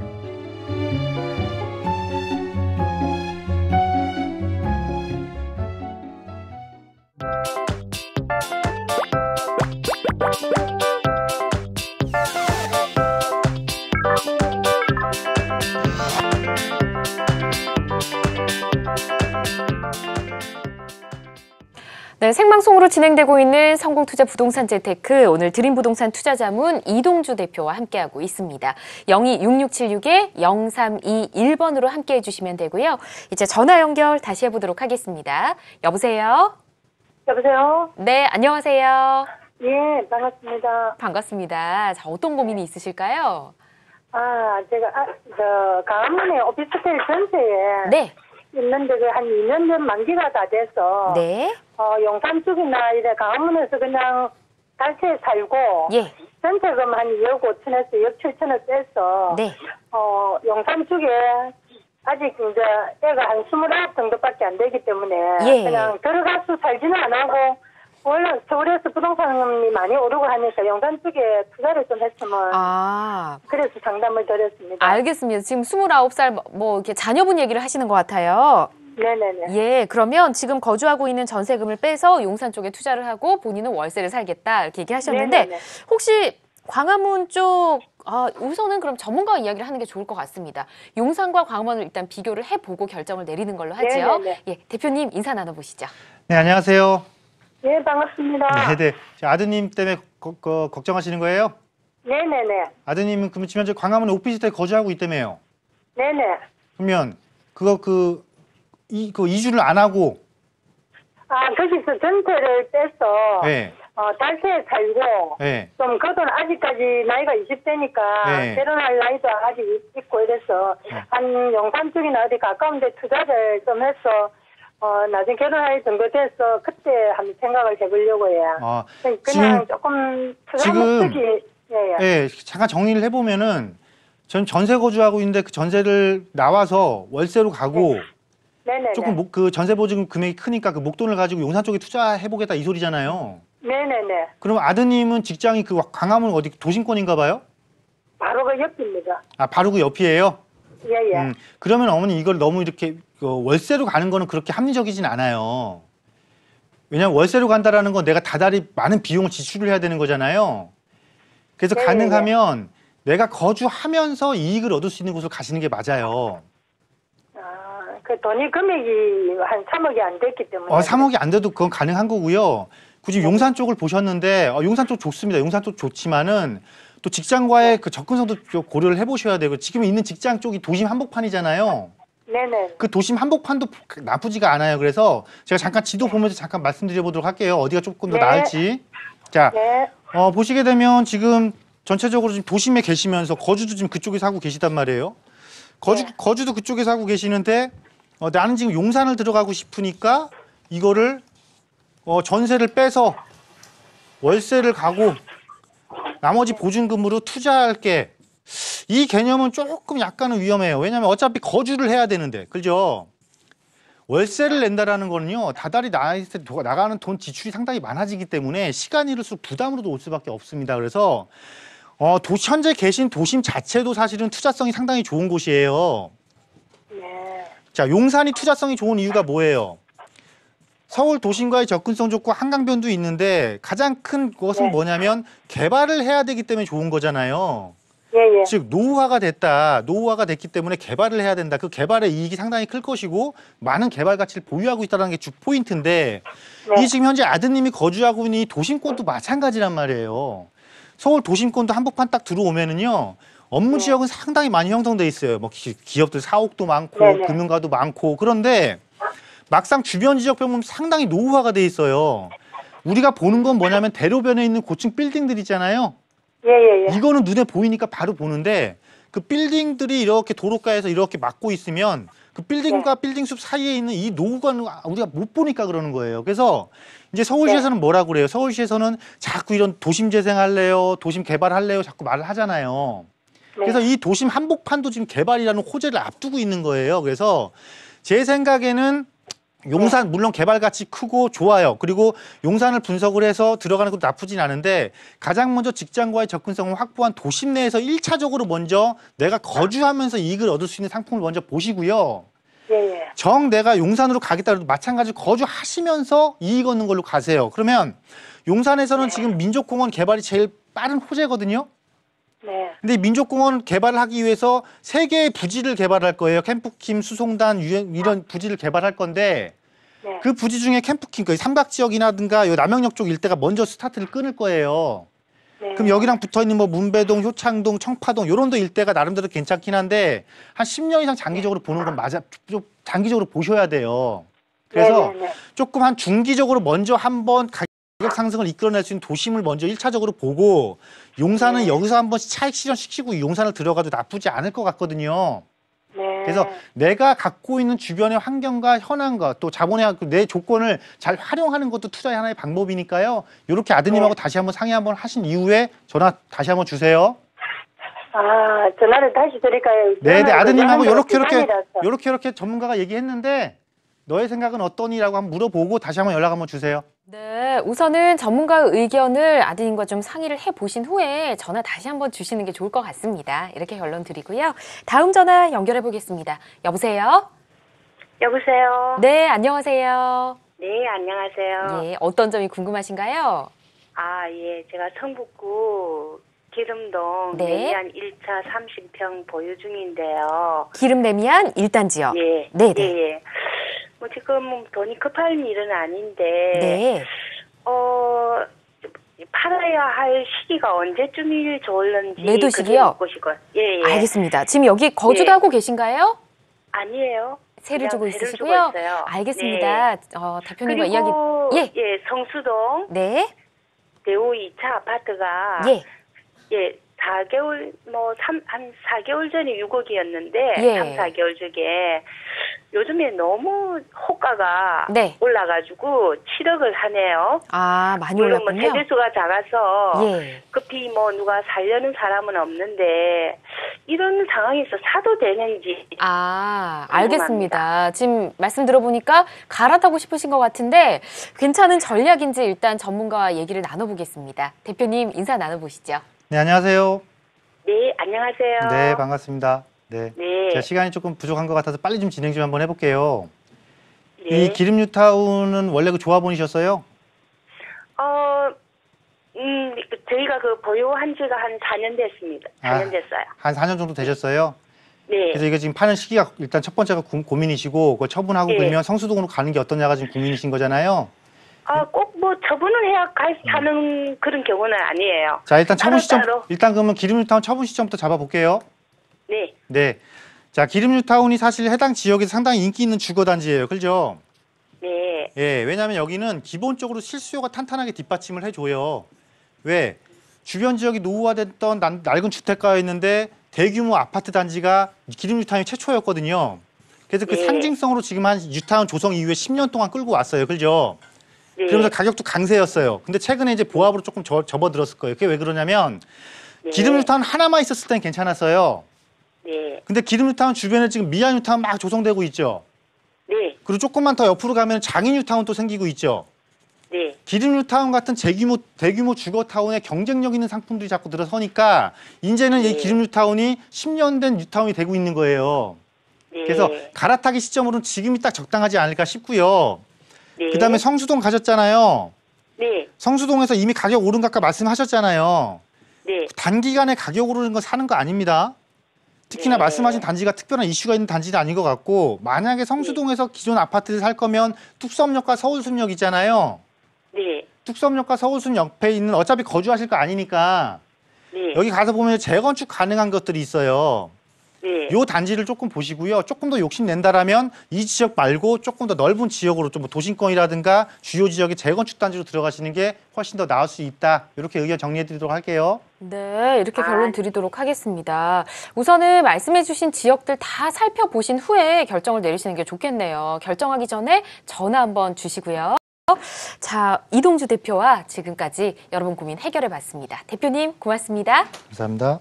네, 생방송으로 진행되고 있는 성공투자 부동산 재테크, 오늘 드림부동산 투자자문 이동주 대표와 함께하고 있습니다. 0266-0321번으로 함께해 주시면 되고요. 이제 전화 연결 다시 해보도록 하겠습니다. 여보세요? 여보세요? 네, 안녕하세요. 예, 반갑습니다. 반갑습니다. 자, 어떤 고민이 있으실까요? 제가 강화문에 오피스텔 전세에 네, 있는데 한 2년 전 만기가 다 돼서 네, 용산 쪽이나 이래 강화문에서 그냥 단체에 살고 예, 전세금 한 2억 5천에서 2억 7천을 빼서 네, 용산 쪽에 아직 이제 애가 한 29 정도밖에 안 되기 때문에 예. 그냥 들어가서 살지는 안 하고 원래 서울에서 부동산이 많이 오르고 하니까 용산 쪽에 투자를 좀 했으면 그래서 상담을 드렸습니다. 알겠습니다. 지금 29살 뭐 이렇게 자녀분 얘기를 하시는 것 같아요. 네네네. 예, 그러면 지금 거주하고 있는 전세금을 빼서 용산 쪽에 투자를 하고 본인은 월세를 살겠다 이렇게 얘기하셨는데 네네네. 혹시 광화문 쪽 우선은 그럼 전문가 이야기를 하는 게 좋을 것 같습니다. 용산과 광화문을 일단 비교를 해보고 결정을 내리는 걸로 하죠. 네네네. 예, 대표님 인사 나눠보시죠. 네, 안녕하세요. 예, 반갑습니다. 네네. 아드님 때문에 걱정하시는 거예요? 네네네. 아드님은 그러면 지금 현재 광화문에 오피스텔 거주하고 있다며요. 네네. 그러면 이주를 안 하고 거기서 전세를 빼서 네. 단체에 살고 네. 좀 그건 아직까지 나이가 20대니까 네. 결혼할 나이도 아직 있고 이래서 한 용산 쪽이나 어디 가까운 데 투자를 좀 해서 나중에 결혼할 정도 돼서 그때 한번 생각을 해보려고 해요. 그냥 지금 조금 투자 지금 목적이 예. 네, 잠깐 정리를 해보면은 전 전세 거주하고 있는데 그 전세를 나와서 월세로 가고 네네네. 조금 그 전세 보증 금액이 크니까 그 목돈을 가지고 용산 쪽에 투자해보겠다 이 소리잖아요. 네네네. 그럼 아드님은 직장이 그 광화문 어디 도심권인가 봐요? 바로 그 옆입니다. 바로 그 옆이에요? 예예. 그러면 어머니 이걸 너무 이렇게 월세로 가는 거는 그렇게 합리적이진 않아요. 왜냐면 월세로 간다라는 건 내가 다달이 많은 비용을 지출을 해야 되는 거잖아요. 그래서 네네네. 가능하면 내가 거주하면서 이익을 얻을 수 있는 곳으로 가시는 게 맞아요. 그 돈이 금액이 한 3억이 안 됐기 때문에. 3억이 안 돼도 그건 가능한 거고요. 굳이 용산 쪽을 보셨는데 용산 쪽 좋습니다. 용산 쪽 좋지만은 또 직장과의 그 접근성도 고려를 해보셔야 되고 지금 있는 직장 쪽이 도심 한복판이잖아요. 네네. 그 도심 한복판도 나쁘지가 않아요. 그래서 제가 잠깐 지도 보면서 잠깐 말씀드려 보도록 할게요. 어디가 조금 더 네. 나을지. 자, 네. 보시게 되면 지금 전체적으로 지금 도심에 계시면서 거주도 지금 그쪽에서 하고 계시단 말이에요. 거주도 그쪽에서 하고 계시는데 나는 지금 용산을 들어가고 싶으니까 이거를 전세를 빼서 월세를 가고 나머지 보증금으로 투자할게. 이 개념은 조금 약간은 위험해요. 왜냐하면 어차피 거주를 해야 되는데, 그죠? 월세를 낸다라는 거는요, 다달이 나가는 돈 지출이 상당히 많아지기 때문에 시간이 이를수록 부담으로도 올 수밖에 없습니다. 그래서 현재 계신 도심 자체도 사실은 투자성이 상당히 좋은 곳이에요. 네. 자, 용산이 투자성이 좋은 이유가 뭐예요? 서울 도심과의 접근성 좋고 한강변도 있는데 가장 큰 것은 네. 뭐냐면 개발을 해야 되기 때문에 좋은 거잖아요. 예예. 즉 노후화가 됐기 때문에 개발을 해야 된다. 그 개발의 이익이 상당히 클 것이고 많은 개발 가치를 보유하고 있다는 게 주 포인트인데 네. 이 지금 현재 아드님이 거주하고 있는 이 도심권도 마찬가지란 말이에요. 서울 도심권도 한복판 딱 들어오면은요. 업무 네. 지역은 상당히 많이 형성돼 있어요. 뭐 기업들 사옥도 많고 네네. 금융가도 많고 그런데 막상 주변 지역 보면 상당히 노후화가 돼 있어요. 우리가 보는 건 뭐냐면 대로변에 있는 고층 빌딩들 있잖아요. 예예예. 이거는 눈에 보이니까 바로 보는데 그 빌딩들이 이렇게 도로가에서 이렇게 막고 있으면 그 빌딩과 빌딩 숲 사이에 있는 이 노후가는 우리가 못 보니까 그러는 거예요. 그래서 이제 서울시에서는 뭐라고 그래요? 서울시에서는 자꾸 이런 도심 재생할래요, 도심 개발할래요, 자꾸 말을 하잖아요. 그래서 이 도심 한복판도 지금 개발이라는 호재를 앞두고 있는 거예요. 그래서 제 생각에는 용산 물론 개발 가치 크고 좋아요. 그리고 용산을 분석을 해서 들어가는 것도 나쁘진 않은데 가장 먼저 직장과의 접근성을 확보한 도심 내에서 1차적으로 먼저 내가 거주하면서 이익을 얻을 수 있는 상품을 먼저 보시고요. 예예. 정 내가 용산으로 가겠다도 마찬가지로 거주하시면서 이익 얻는 걸로 가세요. 그러면 용산에서는 지금 민족공원 개발이 제일 빠른 호재거든요. 네. 근데 민족공원 개발을 하기 위해서 3개의 부지를 개발할 거예요. 캠프킴, 수송단, 이런 부지를 개발할 건데 네. 그 부지 중에 캠프킹, 그 삼각 지역이라든가 요 남영역 쪽 일대가 먼저 스타트를 끊을 거예요. 네. 그럼 여기랑 붙어 있는 뭐 문배동, 효창동, 청파동 요런 데 일대가 나름대로 괜찮긴 한데 한 10년 이상 장기적으로 보는 건 맞아. 좀 장기적으로 보셔야 돼요. 그래서 네네네. 조금 한 중기적으로 먼저 한번 가격 상승을 이끌어낼 수 있는 도심을 먼저 1차적으로 보고 용산은 네. 여기서 한번 차익 실현시키고 용산을 들어가도 나쁘지 않을 것 같거든요. 네. 그래서 내가 갖고 있는 주변의 환경과 현황과 또 자본의 내 조건을 잘 활용하는 것도 투자의 하나의 방법이니까요. 이렇게 아드님하고 네. 다시 한번 상의 한번 하신 이후에 전화 다시 한번 주세요. 아, 전화를 다시 드릴까요? 네네, 아드님하고 이렇게 요렇게 전문가가 얘기했는데 너의 생각은 어떠니라고 한번 물어보고 다시 한번 연락 한번 주세요. 네, 우선은 전문가의 의견을 아드님과 좀 상의를 해보신 후에 전화 다시 한번 주시는 게 좋을 것 같습니다. 이렇게 결론 드리고요. 다음 전화 연결해 보겠습니다. 여보세요? 여보세요? 네, 안녕하세요. 네, 안녕하세요. 예, 어떤 점이 궁금하신가요? 아, 예. 제가 성북구 기름동 네. 내리안 1차 30평 보유 중인데요. 기름 레미안 1단지요. 예. 네네. 예, 예. 뭐 지금 돈이 급할 일은 아닌데, 네. 팔아야 할 시기가 언제쯤이 좋을런지. 매도 시기요? 묻고 싶어요. 예, 예. 알겠습니다. 지금 여기 거주도 예. 하고 계신가요? 아니에요. 세를 그냥 주고 세를 있으시고요. 주고 있어요. 알겠습니다. 대표님과 이야기. 그리고 예. 예, 성수동 네. 대우 2차 아파트가 예. 예, 4개월 한 4개월 전에 6억이었는데 예. 3, 4개월 중에 요즘에 너무 호가가 네. 올라가지고 7억을 하네요. 아, 많이 물론 뭐 올랐군요. 세대수가 작아서 예. 급히 뭐 누가 살려는 사람은 없는데 이런 상황에서 사도 되는지. 아, 궁금합니다. 알겠습니다. 지금 말씀 들어보니까 갈아타고 싶으신 것 같은데 괜찮은 전략인지 일단 전문가와 얘기를 나눠보겠습니다. 대표님 인사 나눠보시죠. 네, 안녕하세요. 네, 안녕하세요. 네, 반갑습니다. 네. 네. 제가 시간이 조금 부족한 것 같아서 빨리 좀 진행 좀 한번 해볼게요. 네. 이 기름 뉴타운은 원래 그 조합원이셨어요? 저희가 그 보유한 지가 한 4년 됐습니다. 4년 됐어요. 한 4년 정도 되셨어요? 네. 그래서 이게 지금 파는 시기가 일단 첫 번째가 고민이시고 그걸 처분하고 네. 그러면 성수동으로 가는 게 어떠냐가 지금 고민이신 거잖아요. 꼭 뭐 처분을 해야 사는 그런 경우는 아니에요. 자, 일단 처분 시점, 따로. 일단 그러면 기름 뉴타운 처분 시점부터 잡아볼게요. 네. 네. 자, 기름 뉴타운이 사실 해당 지역에서 상당히 인기 있는 주거 단지예요. 그죠? 네. 예, 왜냐하면 여기는 기본적으로 실수요가 탄탄하게 뒷받침을 해줘요. 왜? 주변 지역이 노후화됐던 낡은 주택가였는데 대규모 아파트 단지가 기름 뉴타운이 최초였거든요. 그래서 그 네. 상징성으로 지금 한 뉴타운 조성 이후에 10년 동안 끌고 왔어요. 그죠? 네. 그러면서 가격도 강세였어요. 근데 최근에 이제 보합으로 조금 접어들었을 거예요. 그게 왜 그러냐면 네. 기름 뉴타운 하나만 있었을 땐 괜찮았어요. 네. 근데 기름 뉴타운 주변에 지금 미아 뉴타운 막 조성되고 있죠. 네. 그리고 조금만 더 옆으로 가면 장인 뉴타운 또 생기고 있죠. 네. 기름 뉴타운 같은 대규모 주거타운에 경쟁력 있는 상품들이 자꾸 들어서니까 이제는 이 기름 뉴타운이 10년 된 뉴타운이 되고 있는 거예요. 네. 그래서 갈아타기 시점으로는 지금이 딱 적당하지 않을까 싶고요. 네. 그다음에 성수동 가셨잖아요. 네. 성수동에서 이미 가격 오른 거 아까 말씀하셨잖아요. 네. 단기간에 가격 오르는 거 사는 거 아닙니다. 특히나 네. 말씀하신 단지가 특별한 이슈가 있는 단지는 아닌 것 같고 만약에 성수동에서 기존 아파트를 살 거면 뚝섬역과 서울숲역 있잖아요. 네. 뚝섬역과 서울숲 옆에 있는 어차피 거주하실 거 아니니까 네. 여기 가서 보면 재건축 가능한 것들이 있어요. 네. 요 단지를 조금 보시고요. 조금 더 욕심낸다라면 이 지역 말고 조금 더 넓은 지역으로 좀 도심권이라든가 주요 지역의 재건축 단지로 들어가시는 게 훨씬 더 나을 수 있다. 이렇게 의견 정리해 드리도록 할게요. 네, 이렇게 결론 드리도록 하겠습니다. 우선은 말씀해주신 지역들 다 살펴보신 후에 결정을 내리시는 게 좋겠네요. 결정하기 전에 전화 한번 주시고요. 자, 이동주 대표와 지금까지 여러분 고민 해결해 봤습니다. 대표님, 고맙습니다. 감사합니다.